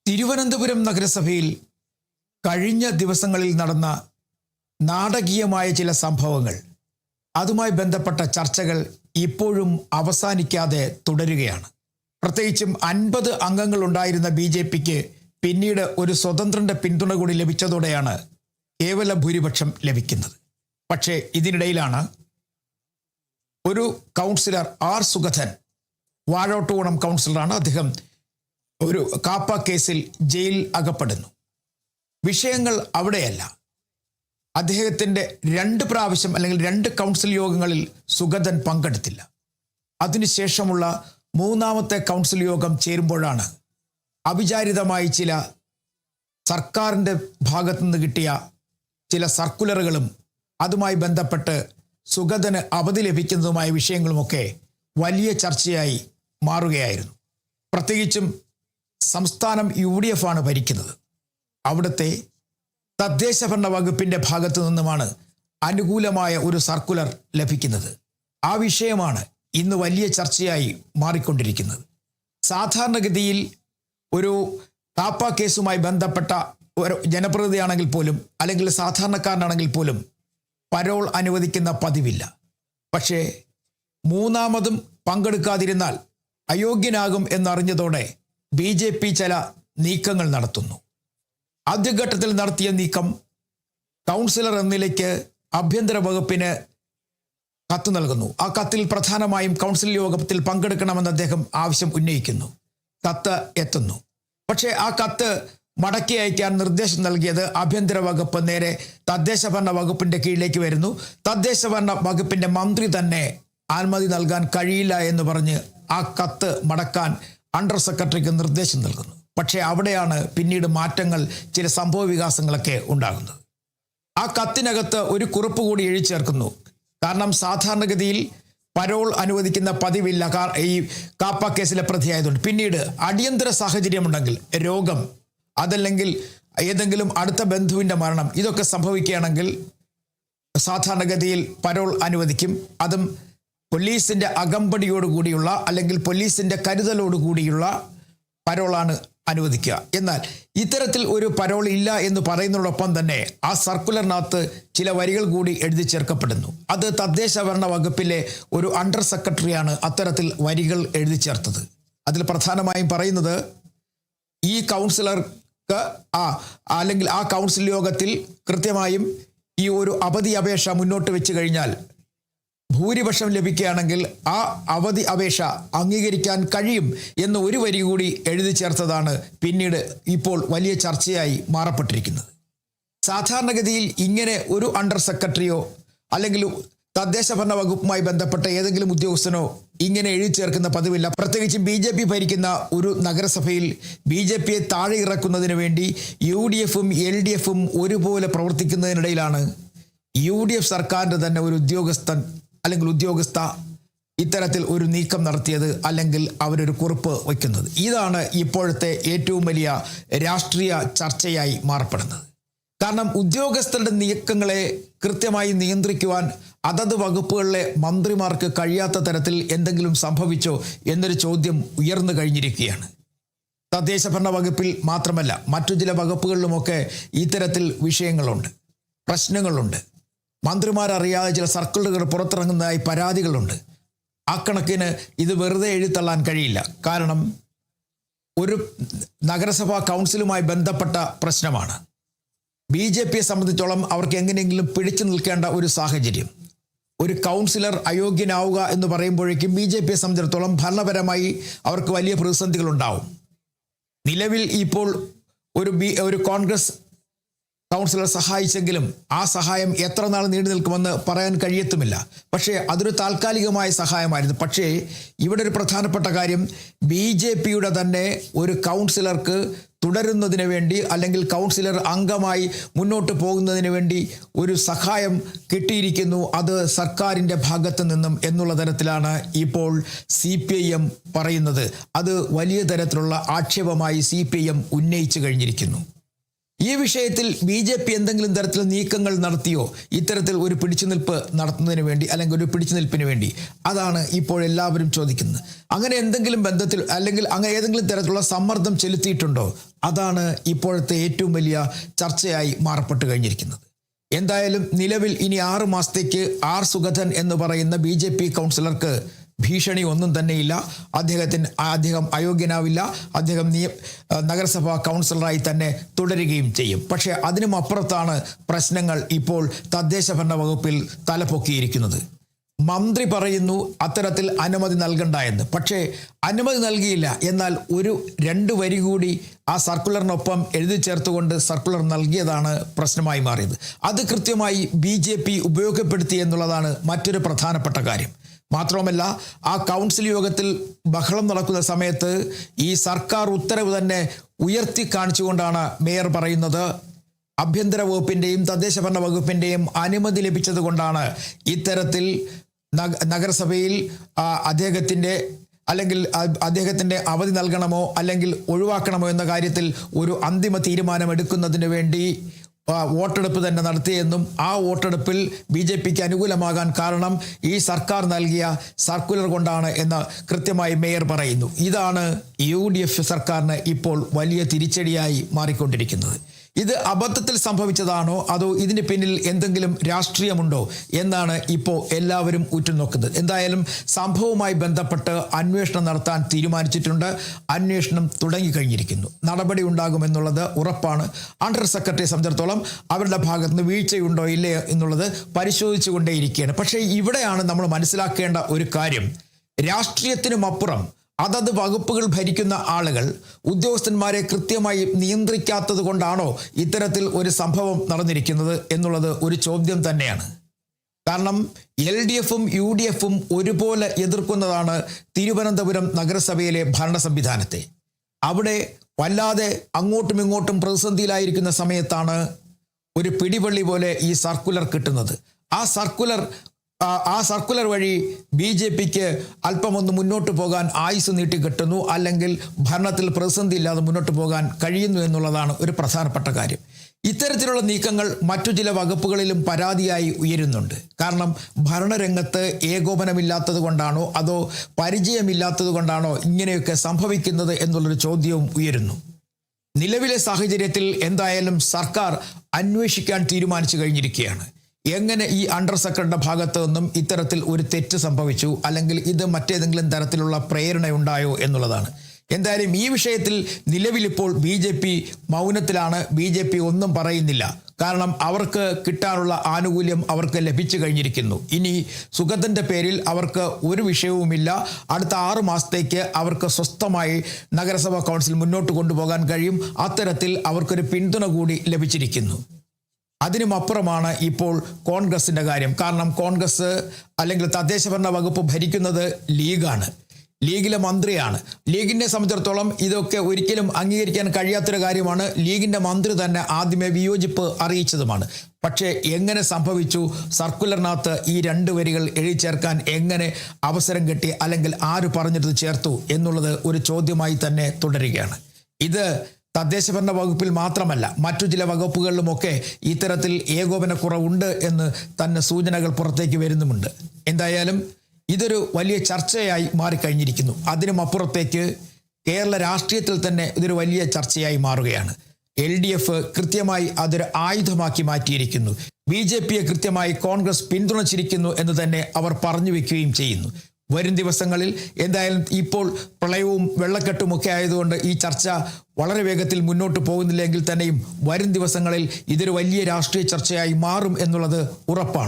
തിരുവനന്തപുരം നഗരസഭയിൽ കഴിഞ്ഞ ദിവസങ്ങളിൽ നടന്ന നാടകീയമായ ചില സംഭവങ്ങൾ, അതുമായി ബന്ധപ്പെട്ട ചർച്ചകൾ ഇപ്പോഴും അവസാനിക്കാതെ തുടരുകയാണ്. പ്രത്യേകിച്ചും 50 അംഗങ്ങളുണ്ടായിരുന്ന BJPക്ക് പിന്നീട് ഒരു സ്വതന്ത്രന്റെ പിന്തുണ കൂടി ലഭിച്ചതോടെയാണ് കേവല ഭൂരിപക്ഷം ലഭിക്കുന്നത്. പക്ഷേ ഇതിനിടയിലാണ് ഒരു കൗൺസിലർ ആർ സുഗതൻ, വാഴോട്ടുകുണം കൗൺസിലറാണ്, അദ്ദേഹം ഒരു കാപ്പ കേസിൽ ജയിലിൽ അകപ്പെടുന്നു. വിഷയങ്ങൾ അവിടെയല്ല. അദ്ദേഹത്തിൻ്റെ 2 പ്രാവശ്യം അല്ലെങ്കിൽ 2 കൗൺസിൽ യോഗങ്ങളിൽ സുഗതൻ പങ്കെടുത്തില്ല. അതിനുശേഷമുള്ള 3ാമത്തെ കൗൺസിൽ യോഗം ചേരുമ്പോഴാണ് അവിചാരിതമായി ചില സർക്കാരിൻ്റെ ഭാഗത്തുനിന്ന് കിട്ടിയ ചില സർക്കുലറുകളും അതുമായി ബന്ധപ്പെട്ട് സുഗതന് അവധി ലഭിക്കുന്നതുമായ വിഷയങ്ങളുമൊക്കെ വലിയ ചർച്ചയായി മാറുകയായിരുന്നു. പ്രത്യേകിച്ചും സംസ്ഥാനം UDF ആണ് ഭരിക്കുന്നത്. അവിടുത്തെ തദ്ദേശ ഭരണ വകുപ്പിൻ്റെ ഭാഗത്തു നിന്നുമാണ് അനുകൂലമായ ഒരു സർക്കുലർ ലഭിക്കുന്നത്. ആ വിഷയമാണ് ഇന്ന് വലിയ ചർച്ചയായി മാറിക്കൊണ്ടിരിക്കുന്നത്. സാധാരണഗതിയിൽ ഒരു കാപ്പ കേസുമായി ബന്ധപ്പെട്ട ഒരു ജനപ്രതിനിധിയാണെങ്കിൽ പോലും അല്ലെങ്കിൽ സാധാരണക്കാരനാണെങ്കിൽ പോലും പരോൾ അനുവദിക്കുന്ന പതിവില്ല. പക്ഷേ 3ാമതും പങ്കെടുക്കാതിരുന്നാൽ അയോഗ്യനാകും എന്നറിഞ്ഞതോടെ BJP ചില നീക്കങ്ങൾ നടത്തുന്നു. ആദ്യഘട്ടത്തിൽ നടത്തിയ നീക്കം കൗൺസിലർ എന്ന നിലയ്ക്ക് ആഭ്യന്തര വകുപ്പിന് കത്ത് നൽകുന്നു. ആ കത്തിൽ പ്രധാനമായും കൗൺസിൽ യോഗത്തിൽ പങ്കെടുക്കണമെന്ന് അദ്ദേഹം ആവശ്യം ഉന്നയിക്കുന്നു. കത്ത് എത്തുന്നു. പക്ഷേ ആ കത്ത് മടക്കി അയക്കാൻ നിർദ്ദേശം നൽകിയത് ആഭ്യന്തര വകുപ്പ് നേരെ തദ്ദേശ ഭരണ വകുപ്പിൻ്റെ കീഴിലേക്ക് വരുന്നു. തദ്ദേശ ഭരണ വകുപ്പിൻ്റെ മന്ത്രി തന്നെ അനുമതി നൽകാൻ കഴിയില്ല എന്ന് പറഞ്ഞ് ആ കത്ത് മടക്കാൻ അണ്ടർ സെക്രട്ടറിക്ക് നിർദ്ദേശം നൽകുന്നു. പക്ഷേ അവിടെയാണ് പിന്നീട് മാറ്റങ്ങൾ, ചില സംഭവ വികാസങ്ങളൊക്കെ ഉണ്ടാകുന്നത്. ആ കത്തിനകത്ത് ഒരു കുറിപ്പ് കൂടി എഴുതി ചേർക്കുന്നു. കാരണം സാധാരണഗതിയിൽ പരോൾ അനുവദിക്കുന്ന പതിവില്ല ഈ കാപ്പ കേസിലെ പ്രതിയായതുകൊണ്ട്. പിന്നീട് അടിയന്തര സാഹചര്യമുണ്ടെങ്കിൽ, രോഗം, അതല്ലെങ്കിൽ ഏതെങ്കിലും അടുത്ത ബന്ധുവിൻ്റെ മരണം, ഇതൊക്കെ സംഭവിക്കുകയാണെങ്കിൽ സാധാരണഗതിയിൽ പരോൾ അനുവദിക്കും. അതും പോലീസിൻ്റെ അകമ്പടിയോടുകൂടിയുള്ള അല്ലെങ്കിൽ പോലീസിൻ്റെ കരുതലോടുകൂടിയുള്ള പരോളാണ് അനുവദിക്കുക. എന്നാൽ ഇത്തരത്തിൽ ഒരു പരോൾ ഇല്ല എന്ന് പറയുന്നതോടൊപ്പം തന്നെ ആ സർക്കുലറിനകത്ത് ചില വരികൾ കൂടി എഴുതി ചേർക്കപ്പെടുന്നു. അത് തദ്ദേശ ഭരണ വകുപ്പിലെ ഒരു അണ്ടർ സെക്രട്ടറിയാണ് അത്തരത്തിൽ വരികൾ എഴുതി ചേർത്തത്. അതിൽ പ്രധാനമായും പറയുന്നത്, ഈ കൗൺസിലർക്ക് അല്ലെങ്കിൽ ആ കൗൺസിൽ യോഗത്തിൽ കൃത്യമായും ഈ ഒരു അവധി അപേക്ഷ മുന്നോട്ട് വെച്ച് കഴിഞ്ഞാൽ ഭൂരിപക്ഷം ലഭിക്കുകയാണെങ്കിൽ ആ അവധി അപേക്ഷ അംഗീകരിക്കാൻ കഴിയും എന്ന് ഒരു വരി കൂടി എഴുതി ചേർത്തതാണ് പിന്നീട് ഇപ്പോൾ വലിയ ചർച്ചയായി മാറപ്പെട്ടിരിക്കുന്നത്. സാധാരണഗതിയിൽ ഇങ്ങനെ ഒരു അണ്ടർ സെക്രട്ടറിയോ അല്ലെങ്കിൽ തദ്ദേശ ഭരണ വകുപ്പുമായി ബന്ധപ്പെട്ട ഏതെങ്കിലും ഉദ്യോഗസ്ഥനോ ഇങ്ങനെ എഴുതി ചേർക്കുന്ന പതിവില്ല. പ്രത്യേകിച്ച് BJP ഭരിക്കുന്ന ഒരു നഗരസഭയിൽ BJPയെ താഴെ ഇറക്കുന്നതിന് വേണ്ടി UDFും LDFും ഒരുപോലെ പ്രവർത്തിക്കുന്നതിനിടയിലാണ് UDF സർക്കാരിൻ്റെ തന്നെ ഒരു ഉദ്യോഗസ്ഥ ഇത്തരത്തിൽ ഒരു നീക്കം നടത്തിയത്, അല്ലെങ്കിൽ അവരൊരു കുറിപ്പ് വയ്ക്കുന്നത്. ഇതാണ് ഇപ്പോഴത്തെ ഏറ്റവും വലിയ രാഷ്ട്രീയ ചർച്ചയായി മാറപ്പെടുന്നത്. കാരണം ഉദ്യോഗസ്ഥരുടെ നീക്കങ്ങളെ കൃത്യമായി നിയന്ത്രിക്കുവാൻ അതത് വകുപ്പുകളിലെ മന്ത്രിമാർക്ക് കഴിയാത്ത തരത്തിൽ എന്തെങ്കിലും സംഭവിച്ചോ എന്നൊരു ചോദ്യം ഉയർന്നു കഴിഞ്ഞിരിക്കുകയാണ്. തദ്ദേശ ഭരണ വകുപ്പിൽ മാത്രമല്ല, മറ്റു ചില വകുപ്പുകളിലുമൊക്കെ ഇത്തരത്തിൽ വിഷയങ്ങളുണ്ട്, പ്രശ്നങ്ങളുണ്ട്. മന്ത്രിമാരറിയാതെ ചില സർക്കിളുകൾ പുറത്തിറങ്ങുന്നതായി പരാതികളുണ്ട്. ആ കണക്കിന് ഇത് വെറുതെ എഴുതള്ളാൻ കഴിയില്ല. കാരണം ഒരു നഗരസഭാ കൗൺസിലുമായി ബന്ധപ്പെട്ട പ്രശ്നമാണ്. BJPയെ സംബന്ധിച്ചോളം അവർക്ക് എങ്ങനെയെങ്കിലും പിടിച്ചു നിൽക്കേണ്ട ഒരു സാഹചര്യം. ഒരു കൗൺസിലർ അയോഗ്യനാവുക എന്ന് പറയുമ്പോഴേക്കും BJPയെ സംബന്ധിച്ചിടത്തോളം ഭരണപരമായി അവർക്ക് വലിയ പ്രതിസന്ധികളുണ്ടാവും. നിലവിൽ ഇപ്പോൾ ഒരു കോൺഗ്രസ് കൗൺസിലർ സഹായിച്ചെങ്കിലും ആ സഹായം എത്ര നാൾ നീണ്ടു നിൽക്കുമെന്ന് പറയാൻ കഴിയത്തുമില്ല. പക്ഷേ അതൊരു താൽക്കാലികമായ സഹായമായിരുന്നു. പക്ഷേ ഇവിടെ ഒരു പ്രധാനപ്പെട്ട കാര്യം, BJPയുടെ തന്നെ ഒരു കൗൺസിലർക്ക് തുടരുന്നതിന് വേണ്ടി അല്ലെങ്കിൽ കൗൺസിലർ അംഗമായി മുന്നോട്ട് പോകുന്നതിന് വേണ്ടി ഒരു സഹായം കിട്ടിയിരിക്കുന്നു. അത് സർക്കാരിൻ്റെ ഭാഗത്തു നിന്നും എന്നുള്ള തരത്തിലാണ് ഇപ്പോൾ CPIM പറയുന്നത്. അത് വലിയ തരത്തിലുള്ള ആക്ഷേപമായി CPIM ഉന്നയിച്ചു കഴിഞ്ഞിരിക്കുന്നു. ഈ വിഷയത്തിൽ BJP എന്തെങ്കിലും തരത്തിൽ നീക്കങ്ങൾ നടത്തിയോ ഇത്തരത്തിൽ ഒരു പിടിച്ചുനിൽപ്പ് നടത്തുന്നതിന് വേണ്ടി അല്ലെങ്കിൽ ഒരു പിടിച്ചുനിൽപ്പിന് വേണ്ടി? അതാണ് ഇപ്പോൾ എല്ലാവരും ചോദിക്കുന്നത്. അങ്ങനെ എന്തെങ്കിലും ബന്ധത്തിൽ അല്ലെങ്കിൽ അങ്ങനെ ഏതെങ്കിലും തരത്തിലുള്ള സമ്മർദ്ദം ചെലുത്തിയിട്ടുണ്ടോ? അതാണ് ഇപ്പോഴത്തെ ഏറ്റവും വലിയ ചർച്ചയായി മാറപ്പെട്ടു കഴിഞ്ഞിരിക്കുന്നത്. എന്തായാലും നിലവിൽ ഇനി 6 മാസത്തേക്ക് ആർ സുഗതൻ എന്ന് പറയുന്ന BJP കൗൺസിലർക്ക് ഭീഷണി ഒന്നും തന്നെയില്ല. അദ്ദേഹം അയോഗ്യനാവില്ല. അദ്ദേഹം നഗരസഭാ കൗൺസിലറായി തന്നെ തുടരുകയും ചെയ്യും. പക്ഷേ അതിനും അപ്പുറത്താണ് പ്രശ്നങ്ങൾ ഇപ്പോൾ തദ്ദേശ ഭരണ വകുപ്പിൽ തലപൊക്കിയിരിക്കുന്നത്. മന്ത്രി പറയുന്നു അത്തരത്തിൽ അനുമതി നൽകണ്ട എന്ന്. പക്ഷേ അനുമതി നൽകിയില്ല. എന്നാൽ 2 വരി കൂടി ആ സർക്കുലറിനൊപ്പം എഴുതി ചേർത്തുകൊണ്ട് സർക്കുലർ നൽകിയതാണ് പ്രശ്നമായി മാറിയത്. അത് കൃത്യമായി BJP ഉപയോഗപ്പെടുത്തി എന്നുള്ളതാണ് മറ്റൊരു പ്രധാനപ്പെട്ട കാര്യം. മാത്രമല്ല, ആ കൗൺസിൽ യോഗത്തിൽ ബഹളം നടക്കുന്ന സമയത്ത് ഈ സർക്കാർ ഉത്തരവ് തന്നെ ഉയർത്തി കാണിച്ചുകൊണ്ടാണ് മേയർ പറയുന്നത് ആഭ്യന്തര വകുപ്പിൻ്റെയും തദ്ദേശ ഭരണ വകുപ്പിൻ്റെയും അനുമതി ലഭിച്ചത് കൊണ്ടാണ് ഇത്തരത്തിൽ നഗരസഭയിൽ അദ്ദേഹത്തിൻ്റെ അവധി നൽകണമോ അല്ലെങ്കിൽ ഒഴിവാക്കണമോ എന്ന കാര്യത്തിൽ ഒരു അന്തിമ തീരുമാനം എടുക്കുന്നതിന് വേണ്ടി വോട്ടെടുപ്പ് തന്നെ നടത്തിയെന്നും ആ വോട്ടെടുപ്പിൽ BJPക്ക് അനുകൂലമാകാൻ കാരണം ഈ സർക്കാർ നൽകിയ സർക്കുലർ കൊണ്ടാണ് എന്ന് കൃത്യമായി മേയർ പറയുന്നു. ഇതാണ് UDF സർക്കാരിന് ഇപ്പോൾ വലിയ തിരിച്ചടിയായി മാറിക്കൊണ്ടിരിക്കുന്നത്. ഇത് അബദ്ധത്തിൽ സംഭവിച്ചതാണോ അതോ ഇതിന് പിന്നിൽ എന്തെങ്കിലും രാഷ്ട്രീയമുണ്ടോ എന്നാണ് ഇപ്പോൾ എല്ലാവരും ഉറ്റുനോക്കുന്നത്. എന്തായാലും സംഭവവുമായി ബന്ധപ്പെട്ട് അന്വേഷണം നടത്താൻ തീരുമാനിച്ചിട്ടുണ്ട്. അന്വേഷണം തുടങ്ങിക്കഴിഞ്ഞിരിക്കുന്നു. നടപടി ഉണ്ടാകുമെന്നുള്ളത് ഉറപ്പാണ്. അണ്ടർ സെക്രട്ടറിയെ സംബന്ധിച്ചിടത്തോളം അവരുടെ ഭാഗത്ത് നിന്ന് വീഴ്ചയുണ്ടോ ഇല്ലേ എന്നുള്ളത് പരിശോധിച്ചു കൊണ്ടേയിരിക്കുകയാണ്. പക്ഷേ ഇവിടെയാണ് നമ്മൾ മനസ്സിലാക്കേണ്ട ഒരു കാര്യം. രാഷ്ട്രീയത്തിനുമപ്പുറം അതത് വകുപ്പുകൾ ഭരിക്കുന്ന ആളുകൾ ഉദ്യോഗസ്ഥന്മാരെ കൃത്യമായി നിയന്ത്രിക്കാത്തത് കൊണ്ടാണോ ഇത്തരത്തിൽ ഒരു നടന്നിരിക്കുന്നത് എന്നുള്ളത് ഒരു ചോദ്യം തന്നെയാണ്. കാരണം LDFും UDFും ഒരുപോലെ എതിർക്കുന്നതാണ് തിരുവനന്തപുരം നഗരസഭയിലെ ഭരണ സംവിധാനത്തെ. അവിടെ വല്ലാതെ അങ്ങോട്ടും ഇങ്ങോട്ടും പ്രതിസന്ധിയിലായിരിക്കുന്ന സമയത്താണ് ഒരു പിടിവള്ളി പോലെ ഈ സർക്കുലർ കിട്ടുന്നത്. ആ സർക്കുലർ വഴി BJPക്ക് അല്പമൊന്ന് മുന്നോട്ട് പോകാൻ ആയുസ് നീട്ടി കിട്ടുന്നു, അല്ലെങ്കിൽ ഭരണത്തിൽ പ്രതിസന്ധി ഇല്ലാതെ മുന്നോട്ട് പോകാൻ കഴിയുന്നു എന്നുള്ളതാണ് ഒരു പ്രധാനപ്പെട്ട കാര്യം. ഇത്തരത്തിലുള്ള നീക്കങ്ങൾ മറ്റു ചില വകുപ്പുകളിലും പരാതിയായി ഉയരുന്നുണ്ട്. കാരണം ഭരണരംഗത്ത് ഏകോപനമില്ലാത്തത് കൊണ്ടാണോ അതോ പരിചയമില്ലാത്തത് കൊണ്ടാണോ ഇങ്ങനെയൊക്കെ സംഭവിക്കുന്നത് എന്നുള്ളൊരു ചോദ്യവും ഉയരുന്നു. നിലവിലെ സാഹചര്യത്തിൽ എന്തായാലും സർക്കാർ അന്വേഷിക്കാൻ തീരുമാനിച്ചു കഴിഞ്ഞിരിക്കുകയാണ്. എങ്ങനെ ഈ അണ്ടർ സെക്രട്ടറിയുടെ ഭാഗത്തു നിന്നും ഇത്തരത്തിൽ ഒരു തെറ്റ് സംഭവിച്ചു, അല്ലെങ്കിൽ ഇത് മറ്റേതെങ്കിലും തരത്തിലുള്ള പ്രേരണയുണ്ടായോ എന്നുള്ളതാണ്. എന്തായാലും ഈ വിഷയത്തിൽ നിലവിലിപ്പോൾ BJP മൗനത്തിലാണ്. BJP ഒന്നും പറയുന്നില്ല. കാരണം അവർക്ക് കിട്ടാനുള്ള ആനുകൂല്യം അവർക്ക് ലഭിച്ചു കഴിഞ്ഞിരിക്കുന്നു. ഇനി സുഗതൻ്റെ പേരിൽ അവർക്ക് ഒരു വിഷയവുമില്ല. അടുത്ത 6 മാസത്തേക്ക് അവർക്ക് സ്വസ്ഥമായി നഗരസഭാ കൗൺസിൽ മുന്നോട്ട് കൊണ്ടുപോകാൻ കഴിയും. അത്തരത്തിൽ അവർക്കൊരു പിന്തുണ കൂടി ലഭിച്ചിരിക്കുന്നു. അതിനുമപ്പുറമാണ് ഇപ്പോൾ കോൺഗ്രസിൻ്റെ കാര്യം. കാരണം കോൺഗ്രസ് അല്ലെങ്കിൽ തദ്ദേശ ഭരണ വകുപ്പ് ഭരിക്കുന്നത് ലീഗാണ്, ലീഗിലെ മന്ത്രിയാണ്. ലീഗിനെ സംബന്ധിച്ചിടത്തോളം ഇതൊക്കെ ഒരിക്കലും അംഗീകരിക്കാൻ കഴിയാത്തൊരു കാര്യമാണ്. ലീഗിൻ്റെ മന്ത്രി തന്നെ ആദ്യമേ വിയോജിപ്പ് അറിയിച്ചതുമാണ്. പക്ഷേ എങ്ങനെ സംഭവിച്ചു? സർക്കുലറിനകത്ത് ഈ 2 വരികൾ എഴുതി ചേർക്കാൻ എങ്ങനെ അവസരം കിട്ടി, അല്ലെങ്കിൽ ആര് പറഞ്ഞിട്ട് ചേർത്തു എന്നുള്ളത് ഒരു ചോദ്യമായി തന്നെ തുടരുകയാണ്. ഇത് തദ്ദേശ ഭരണ വകുപ്പിൽ മാത്രമല്ല മറ്റു ചില വകുപ്പുകളിലുമൊക്കെ ഇത്തരത്തിൽ ഏകോപനക്കുറവുണ്ട് എന്ന് തന്നെ സൂചനകൾ പുറത്തേക്ക് വരുന്നുമുണ്ട്. എന്തായാലും ഇതൊരു വലിയ ചർച്ചയായി മാറിക്കഴിഞ്ഞിരിക്കുന്നു. അതിനുമപ്പുറത്തേക്ക് കേരള രാഷ്ട്രീയത്തിൽ തന്നെ ഇതൊരു വലിയ ചർച്ചയായി മാറുകയാണ്. LDF കൃത്യമായി അതൊരു ആയുധമാക്കി മാറ്റിയിരിക്കുന്നു. BJPയെ കൃത്യമായി കോൺഗ്രസ് പിന്തുണച്ചിരിക്കുന്നു എന്ന് തന്നെ അവർ പറഞ്ഞു വെക്കുകയും ചെയ്യുന്നു. വരും ദിവസങ്ങളിൽ എന്തായാലും ഇപ്പോൾ പ്രളയവും വെള്ളക്കെട്ടുമൊക്കെ ആയതുകൊണ്ട് ഈ ചർച്ച വളരെ വേഗത്തിൽ മുന്നോട്ട് പോകുന്നില്ലെങ്കിൽ തന്നെയും വരും ദിവസങ്ങളിൽ ഇതൊരു വലിയ രാഷ്ട്രീയ ചർച്ചയായി മാറും എന്നുള്ളത് ഉറപ്പാണ്.